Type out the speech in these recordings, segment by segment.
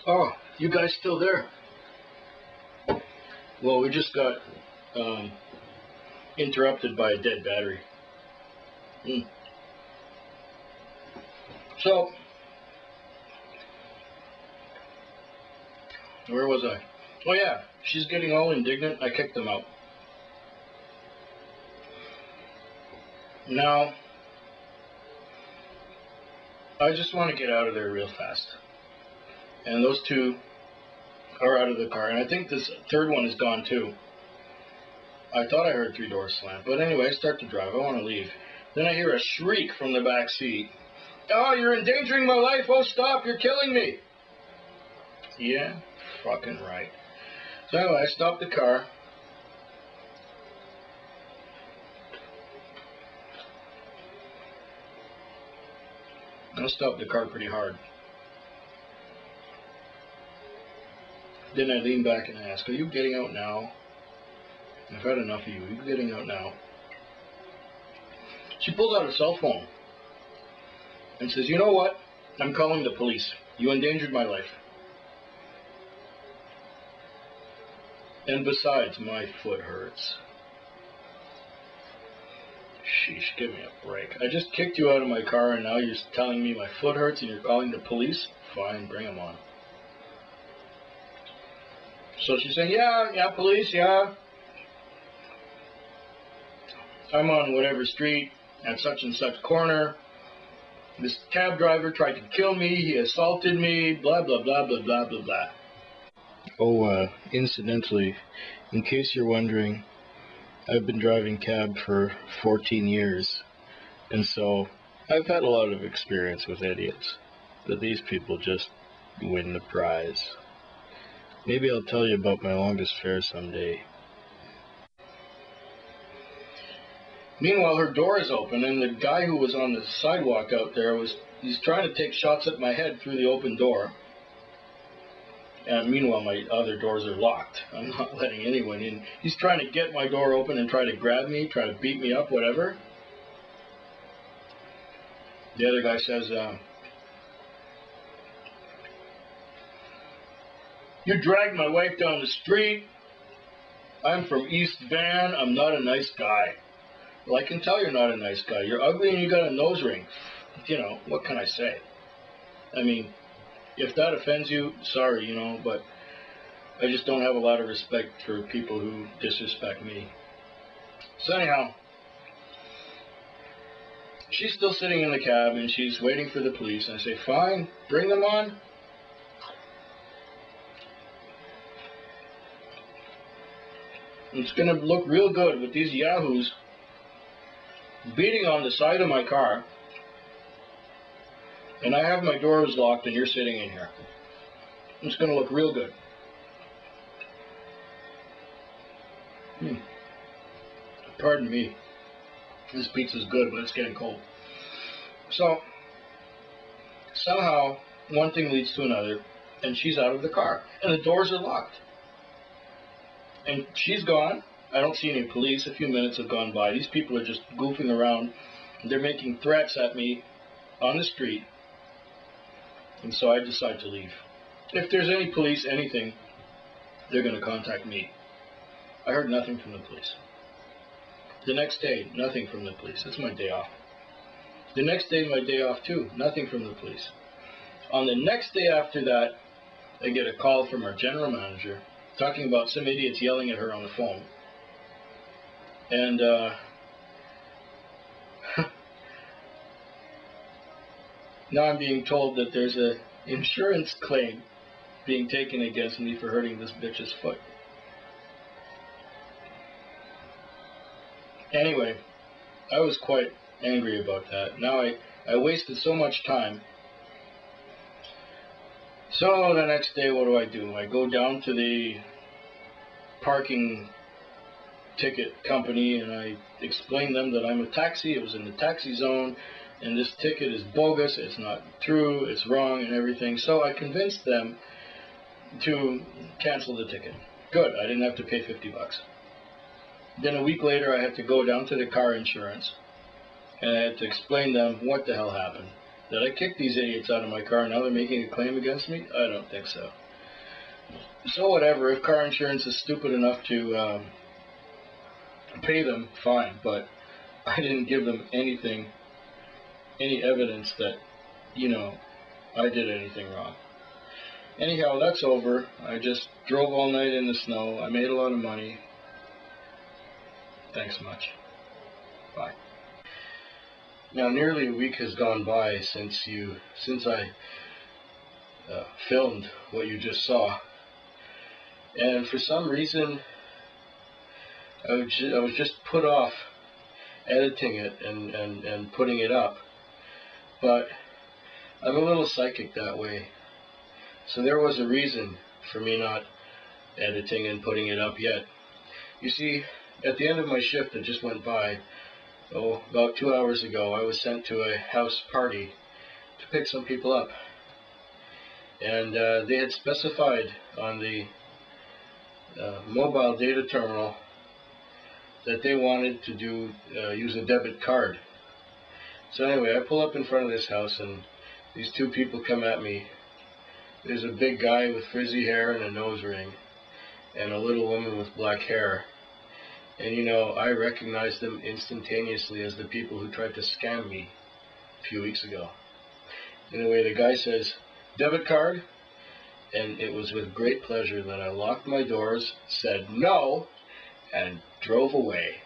Oh, you guys still there? Well, we just got interrupted by a dead battery. So, where was I? Oh yeah, she's getting all indignant. I kicked them out. Now, I just want to get out of there real fast. And those two are out of the car. And I think this third one is gone too. I thought I heard 3 doors slam. But anyway, I start to drive. I want to leave. Then I hear a shriek from the back seat. Oh, you're endangering my life. Oh, stop. You're killing me. Yeah, fucking right. So anyway, I stopped the car. I stopped the car pretty hard. Then I lean back and ask, are you getting out now? I've had enough of you. Are you getting out now? She pulls out a cell phone and says, you know what? I'm calling the police. You endangered my life. And besides, my foot hurts. Sheesh, give me a break. I just kicked you out of my car and now you're telling me my foot hurts and you're calling the police? Fine, bring them on. So she's saying, yeah, police, yeah. I'm on whatever street at such and such corner. This cab driver tried to kill me. He assaulted me. Blah, blah, blah, blah, blah, blah, blah. Oh, incidentally, in case you're wondering, I've been driving cab for 14 years. And so I've had a lot of experience with idiots. But these people just win the prize. Maybe I'll tell you about my longest fare someday. Meanwhile, her door is open, and the guy who was on the sidewalk out there he's trying to take shots at my head through the open door. And meanwhile, my other doors are locked. I'm not letting anyone in. He's trying to get my door open and try to grab me, try to beat me up, whatever. The other guy says, you dragged my wife down the street. I'm from East Van. I'm not a nice guy. Well, I can tell you're not a nice guy. You're ugly and you got a nose ring. You know, what can I say? I mean, if that offends you, sorry, you know, but I just don't have a lot of respect for people who disrespect me. So anyhow, she's still sitting in the cab and she's waiting for the police. I say, fine, bring them on. It's going to look real good with these yahoos beating on the side of my car, and I have my doors locked and you're sitting in here. It's going to look real good. Pardon me. This pizza's good, but it's getting cold. So, somehow, one thing leads to another, and she's out of the car, and the doors are locked. And she's gone. I don't see any police. A few minutes have gone by. These people are just goofing around. They're making threats at me on the street. And so I decide to leave. If there's any police, anything, they're going to contact me. I heard nothing from the police. The next day, nothing from the police. It's my day off. The next day, my day off too. Nothing from the police. On the next day after that, I get a call from our general manager talking about some idiots yelling at her on the phone. And now I'm being told that there's an insurance claim being taken against me for hurting this bitch's foot. Anyway, I was quite angry about that. Now I wasted so much time. So the next day, what do? I go down to the parking ticket company and I explain them that I'm a taxi. It was in the taxi zone and this ticket is bogus. It's not true. It's wrong and everything. So I convinced them to cancel the ticket. Good. I didn't have to pay $50. Then a week later, I had to go down to the car insurance and I had to explain them what the hell happened. Did I kick these idiots out of my car and now they're making a claim against me? I don't think so. So whatever, if car insurance is stupid enough to pay them, fine, but I didn't give them anything, any evidence that, you know, I did anything wrong. Anyhow, that's over. I just drove all night in the snow. I made a lot of money. Thanks much. Bye. Now, nearly a week has gone by since I filmed what you just saw, and for some reason, I was just put off editing it and putting it up. But I'm a little psychic that way, so there was a reason for me not editing and putting it up yet. You see, at the end of my shift that just went by, about 2 hours ago, I was sent to a house party to pick some people up. And they had specified on the mobile data terminal that they wanted to use a debit card. So anyway, I pull up in front of this house and these two people come at me. There's a big guy with frizzy hair and a nose ring, and a little woman with black hair. And you know, I recognized them instantaneously as the people who tried to scam me a few weeks ago. Anyway, the guy says, "Debit card?" And it was with great pleasure that I locked my doors, said no, and drove away.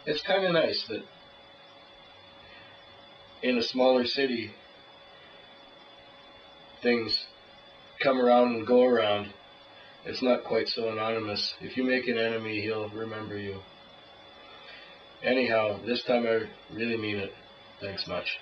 It's kind of nice that in a smaller city, things come around and go around. It's not quite so anonymous. If you make an enemy, he'll remember you. Anyhow, this time I really mean it. Thanks much.